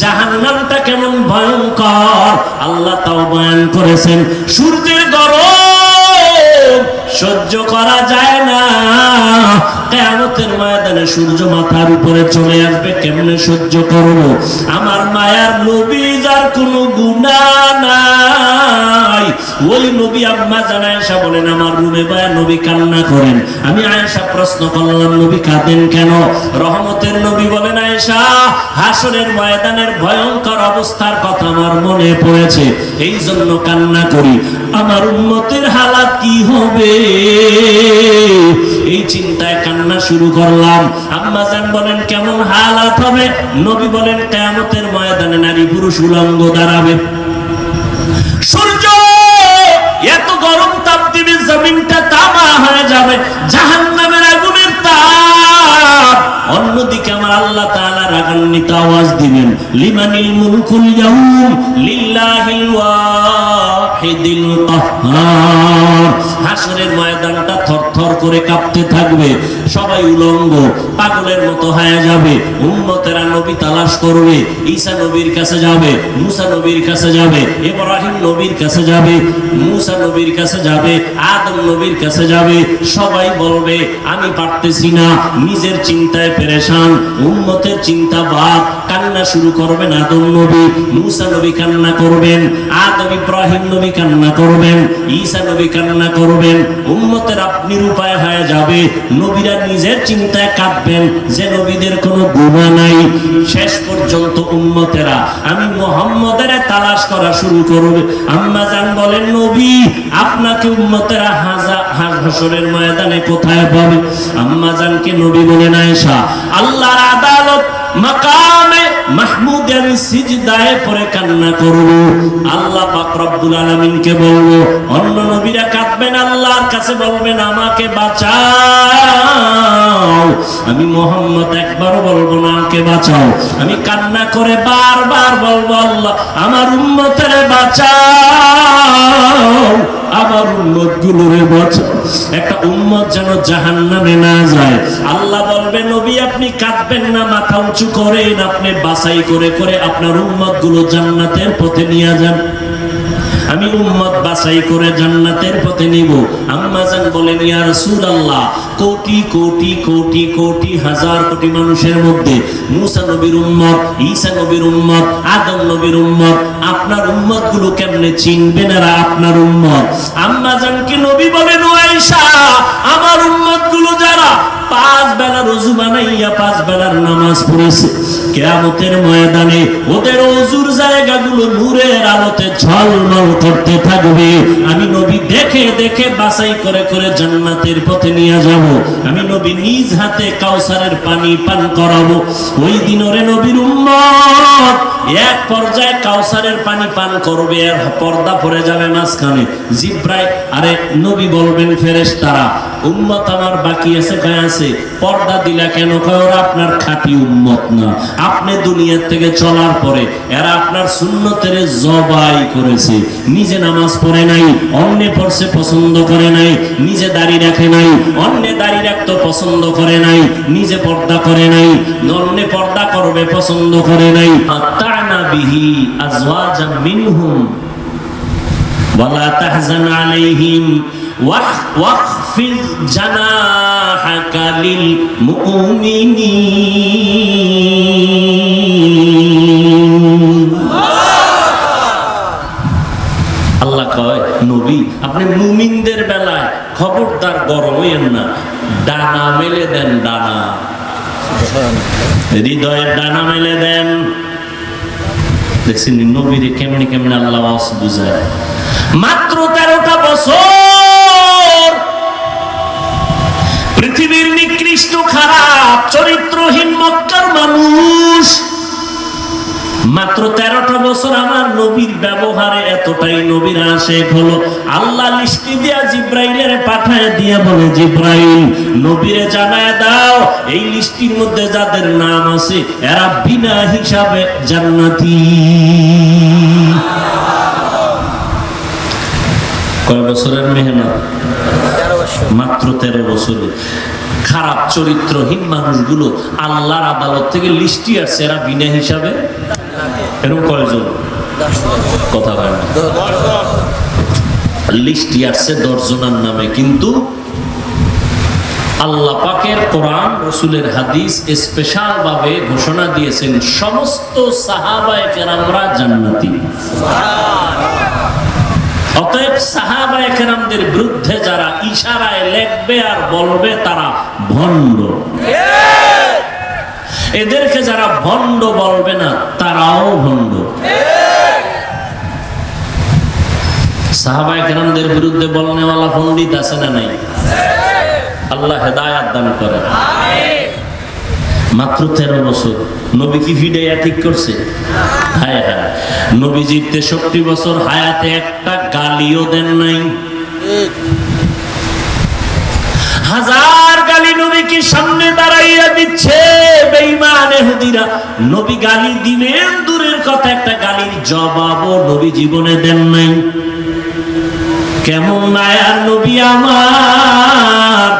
জাহান্নামটা কেমন ভয়ঙ্কর আল্লাহ তাও বয়ান করেছেন। সূর্যের গরম সহ্য করা যায় না, কিয়ামতের ময়দানে সূর্য মাথার উপরে চলে আসবে, কেমনে সহ্য করব? আমার মায়ার নবী যার কোনো গুনাহ নাই, ওই নবী আম্মা জান আয়েশা বলেন আমার রুমে বয়া নবী কান্না করেন। আমি আয়েশা প্রশ্ন করলাম নবী কাঁদেন কেন? রহমতের নবী বলেন আয়েশা হাসরের ময়দানের ভয়ঙ্কর অবস্থার কথা আমার মনে পড়েছে, এই জন্য কান্না করি। আমার উম্মতের হালাত কি হবে এই চিন্তায় কান্না শুরু করলাম। আম্মা জান বলেন কেমন হালাত হবে? নবী বলেন কিয়ামতের ময়দানে নারী পুরুষ উলঙ্গ দাঁড়াবে, সূর্য এত গরম তাপ দিবে জমিনটা তামা হয়ে যাবে, জাহান্নামের আগুনের তাপ। অন্যদিকে আমার আল্লাহ তাআলা রাগান্বিত আওয়াজ দিবেন লিমানিল মুলকুল ইয়াউম লিল্লাহিল ওয়াহিদিল কাহ্হার। হাসরের ময়দানটা থরথর করে কাঁপতে থাকবে, সবাই উলঙ্গ পাগলের মতো হয়ে যাবে। উম্মতেরা নবী তালাশ করবে, ঈসা নবীর কাছে যাবে, মুসা নবীর কাছে যাবে, ইব্রাহিম নবীর কাছে যাবে, মুসা নবীর কাছে যাবে, আদম নবীর কাছে যাবে। সবাই বলবে আমি পারতেছি না, নিজের চিন্তায় পেরেশান, উম্মতের চিন্তা বাদ। কান্না শুরু করবেন আদম নবী, মুসা নবী কান্না করবেন, আদম ইব্রাহিম নবী কান্না করবেন, ঈসা নবী কান্না করবেন। উম্মতের আপনি উপায় হয়ে যাবে, নবীরা নিজের চিন্তায় কাঁদবেন যে নবীদের কোনো গুনাহ নাই। শেষ পর্যন্ত উম্মতেরা আমি মুহাম্মদের তালাশ করা শুরু করবে। আম্মা জান বলেন নবী আপনাকে উম্মতেরা হাসরের ময়দানে কোথায় পাবে? আম্মা জানকে নবী বলেন আয়েশা আল্লাহর আদালত মাকামে মাহমুদে আমি সিজদায় পড়ে কান্না করব, আল্লাহ পাক রব্বুল আলামিনকে বলবো। অন্য নবীরা কাঁদবেন আল্লাহর কাছে বলবেন আমাকে বাঁচাও। আমি মুহাম্মদ একবারও বলবো না আমাকে বাঁচাও, আমি কান্না করে বারবার বলবো আল্লাহ আমার উম্মতের বাঁচাও, আমার উম্মত গুলোরে বাঁচাও। একটা উম্মত যেন জাহান্নামে না যায়। আল্লাহ বলবে নবী আপনি কাঁদবেন না, মাথা উঁচু করেন, আপনি বাছাই করে করে আপনার উম্মত গুলো জান্নাতের পথে নিয়ে যান। আমি উম্মত বাছাই করে জান্নাতের পথে নিব। আম্মা জান বলেন ইয়া রাসূলুল্লাহ কোটি কোটি কোটি কোটি হাজার কোটি মানুষের মধ্যে মুসা নবীর উম্মত, ঈসা নবীর উম্মত, আদম নবীর উম্মত, আপনার উম্মত গুলো কেমনে চিনবেন আর আপনার উম্মত? আম্মা জানকে নবী বলেন ও আয়েশা আমার উম্মত গুলো যারা 5 বেলা ওযু বানাইয়া 5 বেলার নামাজ পড়েছে, কিয়ামতের ময়দানে ওদের ওযুর জায়গাগুলো নূরের আলোতে ঝলমল করতে থাকবে। আমি নবী দেখে দেখে বাছাই করে করে জান্নাতের পথে নিয়ে যাব। আমি নবী নিজ হাতে কাউসারের পানি পান করাবো। ওই দিন ওরে নবীর উম্মত এক পর্যায়ে কাউসারের পানি পান করবে, আর পর্দা পড়ে যাবে মাঝখানে। জিব্রাইল আরে নবী বলবেন ফেরেশতারা উম্মত আমার বাকি আছে, কয় আছে, পর্দা দিলা কেন? কয় ওরা আপনার খাঁটি উম্মত না, আপনি দুনিয়া থেকে চলার পরে এরা আপনার সুন্নতের জবাই করেছে, নিজে নামাজ পড়ে নাই, অন্যে পড়ছে পছন্দ করে নাই, নিজে দাড়ি রাখে নাই, অন্যে দাড়ি রাখতে পছন্দ করে নাই, নিজে পর্দা করে নাই, অন্যে পর্দা করবে পছন্দ করে নাই। আতানা বিহি আজওয়াজাম মিনহুম ওয়ালা তাহজান আলাইহিম ওয়াখফিদ জানাহাকা লিল মুমিনিন। আল্লাহ কয় নবী আপনি মুমিনদের বেলায় খবরদার গরম হইয়েন না, ডানা মেলে দেন, ডানা হৃদয়ের ডানা মেলে দেন। দেখছেন নবীরে কেমনে কেমনে আল্লাহ বুঝায়। মাত্র 13টা বছর পৃথিবীর নিকৃষ্ট খারাপ চরিত্রহীন মক্কার মানুষ, মাত্র 13টা বছর আমার নবীর ব্যবহারে এতটাই নবীর আশেক হলো। আল্লাহ লিস্টি দিয়া জিব্রাইলের পাঠায় দিয়া বলে জিব্রাইল নবীরে জানায় দাও এই লিস্টির মধ্যে যাদের নাম আছে এরা বিনা হিসাবে জান্নাতি। কয় বছরের মেহনত? মাত্র 13 বছরে। খারাপ চরিত্রহীন মানুষগুলো আল্লাহর আদালত থেকে লিস্টি আসছে, এরা বিনা হিসাবে এরকম কয়জন? কথা হয় না, লিস্ট আসছে 10 জনের নামে, কিন্তু আল্লাহ পাকের কোরআন রাসূলের হাদিস স্পেশাল ভাবে ঘোষণা দিয়েছেন সমস্ত সাহাবায়ে কেরামরা জান্নাতি। অতএব সাহাবায়ে কেরামদের বিরুদ্ধে যারা ইশারায় লেখবে আর বলবে তারা ভণ্ড, এদেরকে যারা ভণ্ড বলবে না তারাও ভণ্ড। সাহাবায়ে কেরামদের বিরুদ্ধে বলনেওয়ালা পণ্ডিত আছে না নাই? আল্লাহ হেদায়াত দান করে। মাত্র 13 বছর নবী কি ফিডাইয়া ঠিক করছে? হ্যাঁ হ্যাঁ, নবীজির 63 বছর হায়াতে একটা গালিও দেন নাই। হাজার গালি নবীকে সামনে দাঁড়াইয়া দিচ্ছে বেঈমান ইহুদিরা। নবী গালি দিবেন দূরের কথা, একটা গালির জবাবও নবী জীবনে দেন নাই। কেমন মায়ার নবী আমার!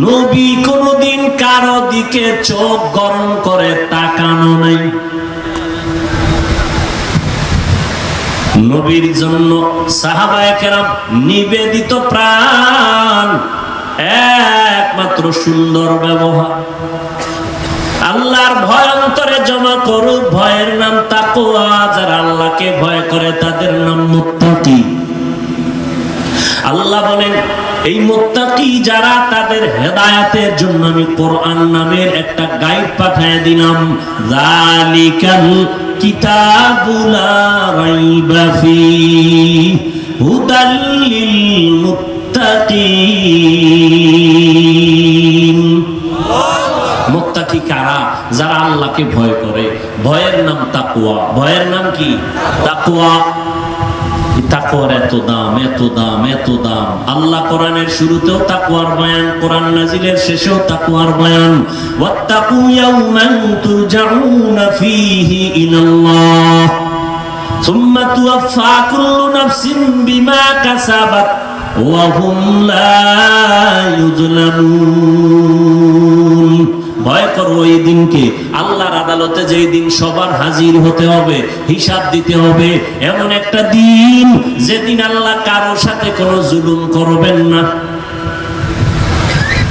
নবী কোনদিন কারো দিকে চোখ গরম করে তাকানো নাই। নবীর জন্য সাহাবায়ে কেরাম নিবেদিত প্রাণ, একমাত্র সুন্দর ব্যবহার। আল্লাহর ভয় অন্তরে জমা করো, ভয়ের নাম তাকওয়া। যারা আল্লাহকে ভয় করে তাদের নাম মুত্তাকি। আল্লাহ বলেন এই মুত্তাকি যারা, তাদের হেদায়েতের জন্য আমি কোরআন নামের একটা গাইড পাঠিয়ে দিলাম। যালিকাল কিতাবু লা রাইবা ফীহি হুদাল লিল মুত্তাকিন। মুত্তাকি কারা? যারা আল্লাহকে ভয় করে। ভয়ের নাম তাকওয়া। ভয়ের নাম কি? তাকওয়া। তাকওয়ার এত দাম, এত দাম, এত দাম। আল্লাহ কোরআনের শুরুতেও তাকওয়ার বয়ান, কোরআন নাজিলের শেষেও তাকওয়ার বয়ান। ওয়াত্তাকু ইয়াওমান তুরজাউনা ফীহি ইলাল্লাহ সুম্মা তুওয়াফা কুল্লু নাফসিন বিমা কাসাবাত ওয়া হুম লা ইউজলামুন। ভয় করো ওই দিনকে, আল্লাহর আদালতে যেই দিন সবার হাজির হতে হবে, হিসাব দিতে হবে। এমন একটা দিন যেদিন আল্লাহ কারোর সাথে কোনো জুলুম করবেন না।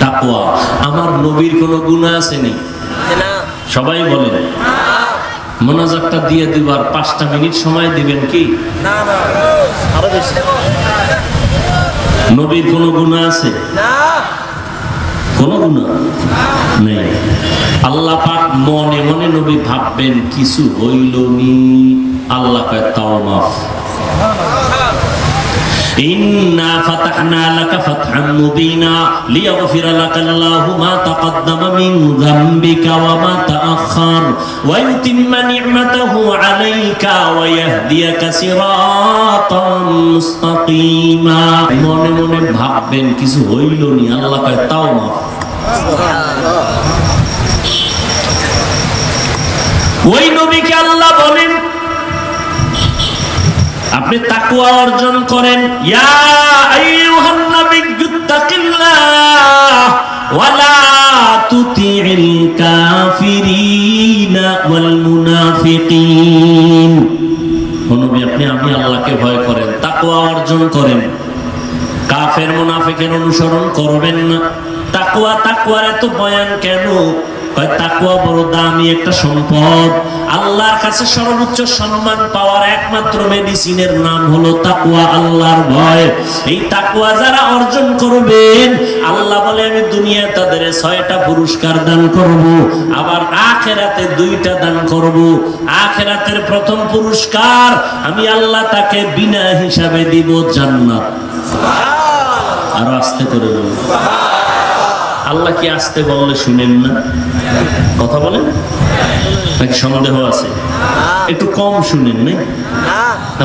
তাকওয়া। আমার নবীর কোনো গুনাহ আছে নি? সবাই বলেন। মোনাজাতটা দিয়ে দিবার 5টা মিনিট সময় দিবেন কি? না না, আরো বেশি। নবীর কোনো গুনাহ আছে? না, কোনো গুনাহ নেই। আল্লাহ পাক মনে মনে নবী ভাববেন কিছু হইল নি, আল্লাহ কয় তাও মাফ। ইন্না ফাতাহনা লাকা ফাতহান মুবিনা লিয়াগফিরা লাকাল্লাহু মা তাকদ্দামা মিন যামবিকা ওয়া মা তাআখার ওয়া ইউতিম্মা নি'মাতাহু আলাইকা ওয়া ইয়াহদিয়াকা সিরাতাম মুস্তাকিমা। মনে মনে ভাববেন কিছু হইল নি, আল্লাহ কয় তাও মাফ। ওই নবীকে আল্লাহ বলেন আপনি তাকওয়া অর্জন করেন। ইয়া আইয়ুহান নাবিয়্যুত্তাকিল্লাহ ওয়া লা তুতি'ল কাফিরিনা ওয়াল মুনাফিকিন। নবী আপনি আমি আল্লাহকে ভয় করেন, তাকওয়া অর্জন করেন, কাফের মুনাফিকের অনুসরণ করবেন না। তাকওয়া, তাকওয়ার এত বয়ান কেন? তাকওয়া বড় দামি একটা সম্পদ। আল্লাহর কাছে সর্বোচ্চ সম্মান পাওয়ার একমাত্র মেডিসিনের নাম হলো তাকওয়া, আল্লাহর ভয়। এই তাকওয়া যারা অর্জন করবেন, আল্লাহ বলে আমি দুনিয়ায় তাদের 6টা পুরস্কার দান করব, আবার আখিরাতে 2টা দান করব। আখিরাতের প্রথম পুরস্কার আমি আল্লাহ তাকে বিনা হিসাবে দিব জান্নাত। আর আস্তে করে বলুন আল্লাহ কি আসতে বললে শুনেন না? কথা বলেন নাকি সন্দেহ আছে? একটু কম শুনেন না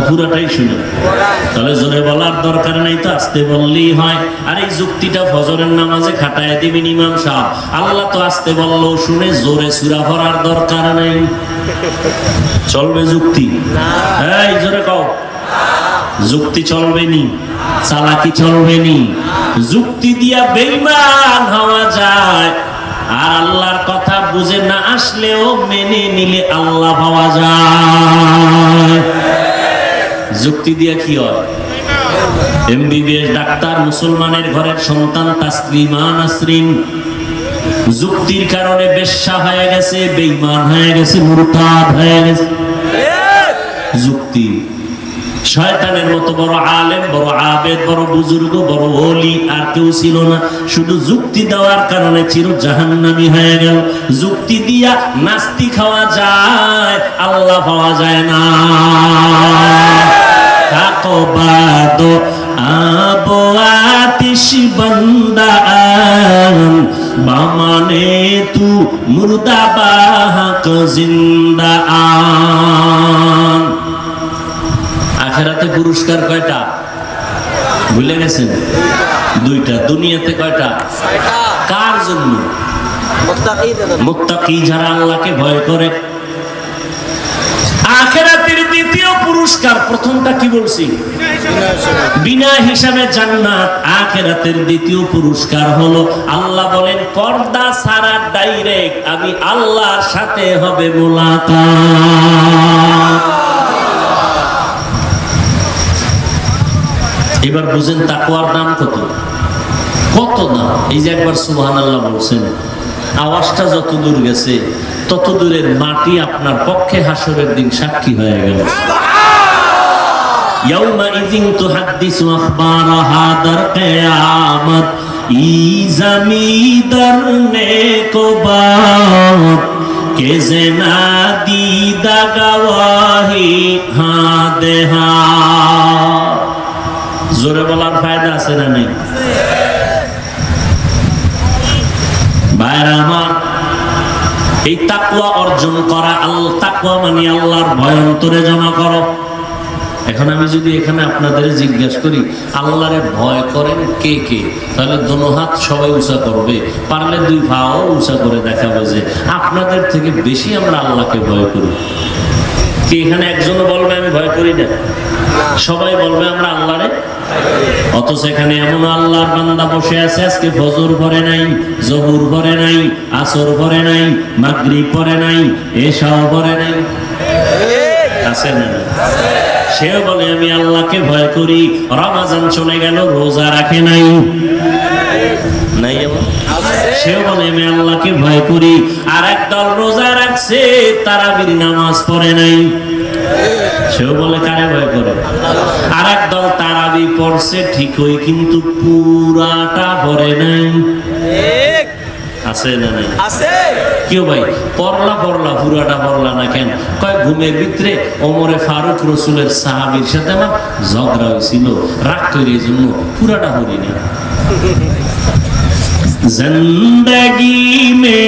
পুরাটাই শুনেন? তাহলে জোরে বলার দরকার নাই, তো আসতে বললেই হয়। আর এই যুক্তিটা ফজরের নামাজে খাটায় দিবেন ইমাম সাহেব। আল্লাহ তো আসতে বললেও শুনে, জোরে সূরা পড়ার দরকার নাই। চলবে যুক্তি? এই জোরে কও, যুক্তি চলবে নি, চালাকি চলবে নি। যুক্তি দিয়া বেঈমান হওয়া যায়, আর আল্লাহর কথা বুঝে না আসলেও মেনে নিলে আল্লাহ পাওয়া যায়। যুক্তি দিয়ে কি হয়? এমবিবিএস ডাক্তার, মুসলমানের ঘরের সন্তান তাসলিমা নাসরিন যুক্তির কারণে বেশ্যা হয়ে গেছে, বেঈমান হয়ে গেছে, মুরতাদ হয়ে গেছে। যুক্তি। শয়তানের মতো বড় আলেম, বড় আবেদ, বড় বুজুর্গ, বড় ওলি আর কেউ ছিল না। শুধু যুক্তি দেওয়ার কারণে চির জাহান্নামী হয়ে গেল। যুক্তি দিয়া নাস্তি খাওয়া যায়, আল্লাহ পাওয়া যায় না। কাকবাদো আবো আতিশ বন্দান বামানে তু মুর্দা বাহক জিন্দা আন। আখেরাতে পুরস্কার কয়টা ভুলে গেছেন? দুইটা। দুনিয়াতে কয়টা? কার জন্য? মুত্তাকি, যারা আল্লাহকে ভয় করে। আখেরাতের দ্বিতীয় পুরস্কার, প্রথমটা কি বলছি? বিনা হিসাবে জান্নাত। আখেরাতের দ্বিতীয় পুরস্কার হলো, আল্লাহ বলেন পর্দা ছাড়া ডাইরেক্ট আমি আল্লাহর সাথে হবে মুলাকাত। এবার বুঝেন তাকওয়ার দাম কত? কত দাম? এই যে একবার সুবহানাল্লাহ বলছেন, আওয়াজটা যত দূর গেছে তত দূরের মাটি আপনার পক্ষে হাসরের দিন সাক্ষী হয়ে গেল। ইয়াউমা ইযিন তুহাদ্দিসু আখবারাহা দার কিয়ামত ই জামিদার নেকো বাত কে জেনা দিদা গওয়াহি হাদে হা। জোরে বলার ফায়দা আছে না নেই? ভাইরা আমার, এই তাকওয়া অর্জন করা, তাকওয়া মানে আল্লাহর ভয় অন্তরে জমা করো। এখন আমি যদি এখানে আপনাদের জিজ্ঞেস করি আল্লাহরে ভয় করেন কে কে, তাহলে দোনো হাত সবাই উঁচা করবে, পারলে দুই পাও উঁচা করে দেখাবে যে আপনাদের থেকে বেশি আমরা আল্লাহকে ভয় করি। কি এখানে একজনও বলবে আমি ভয় করি না? সবাই বলবে আমরা আল্লাহরে। অথচ এখানে এমন আল্লাহর বান্দা বসে আছে, আজকে ফজর পড়ে নাই, জোহর পড়ে নাই, আসর পড়ে নাই, মাগরিব পড়ে নাই, এশাও পড়ে নাই, আছে না? সেও বলে আমি আল্লাহকে ভয় করি। রমজান চলে গেল, রোজা রাখে নাই, নাই এমন? সেও বলে আমি আল্লাহকে ভয় করি। আর একদল রোজা রাখছে, তারাবির নামাজ পড়ে নাই, সেও বলে কারে ভয় করে? আর একদল তারাবি পড়ছে ঠিকই, কিন্তু পুরাটা পড়ে নাই, আছে না নাই? কেউ ভাই পড়লা পুরাটা পড়লা না কেন? কয় ঘুমের ভিতরে ওমরে ফারুক রসুলের সাহাবীর সাথে আমার ঝগড়া হয়েছিল, রাগ করে এই জন্য পুরাটা পড়ি না। জিন্দগি মে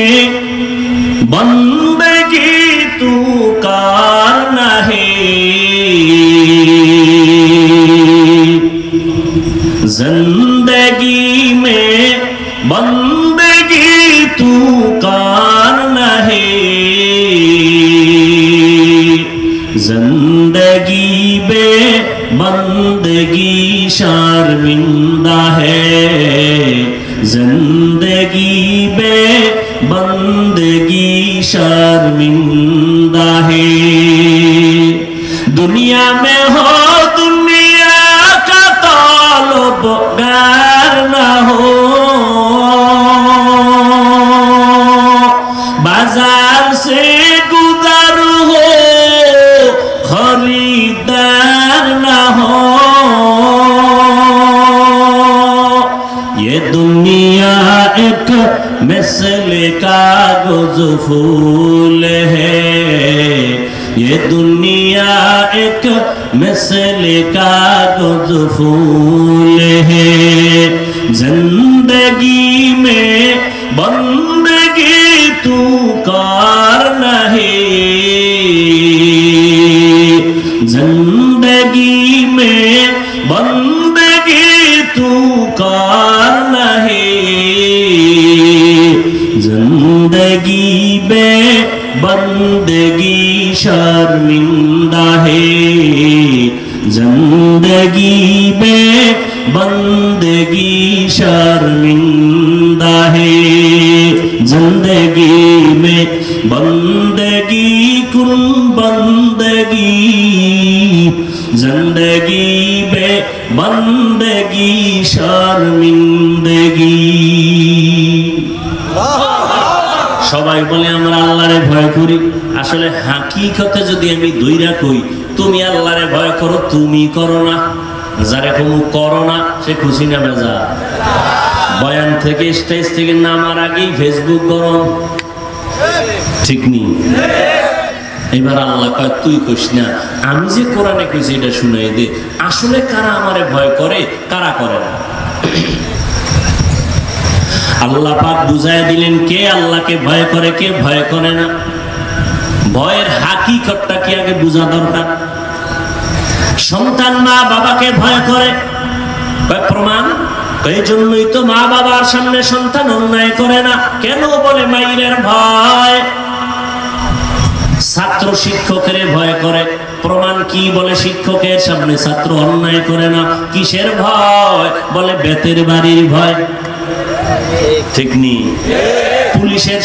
বন্দগি তু করনা হে, जिंदगी में बंदगी तू करना है, जिंदगी बे बंदगी शर्मिंदा है, जिंदगी बे बंदगी शर्मिंदा है। दुनिया में हो गार ना हो, बाजार से गुजर हो, खरीदार ना हो। ये दुनिया एक मिसल कागज फूल है, ये दुनिया एक मिसल कागज फूल है, जिंदगी में बंदगी तू करना है, जिंदगी में बंदगी तू करना है, जिंदगी में बंदगी शर्मिंदा है, जिंदगी में बंदगी शर्मिंदा है। जिंदगी में बंदगी कुन बंदगी जिंदगी में बंदगी शर्मिंदगी। সবাই বলে আমরা আল্লাহরে ভয় করি, আসলে হাকিকতে যদি আমি দইরা কই তুমি আল্লাহরে ভয় করো, তুমি করো না, যারে কোনো করো না সে খুশি না বেজা। বয়ান থেকে স্টেজ থেকে নামার আগেই ফেসবুক গরম, ঠিক নেই? এবার আল্লাহ কয় তুই কইস না, আমি যে কোরআনে কইছি এটা শুনাই দে, আসলে কারা আমারে ভয় করে কারা করে না। আল্লাহ পাক বুঝায় দিলেন কে আল্লাহকে ভয় করে কে ভয় করে না। ভয়ের হাকিকতটা কি আগে বোঝা দরকার। সন্তান মা বাবাকে ভয় করে, প্রমাণ এই জন্যই তো মা বাবার সামনে সন্তান অন্যায় করে না। কেন বলে মাইরের ভয়। ছাত্র শিক্ষকের ভয় করে, প্রমাণ কি বলে শিক্ষকের সামনে ছাত্র অন্যায় করে না। কিসের ভয় বলে বেতের বাড়ির ভয়, ঠিক নেই? পুলিশের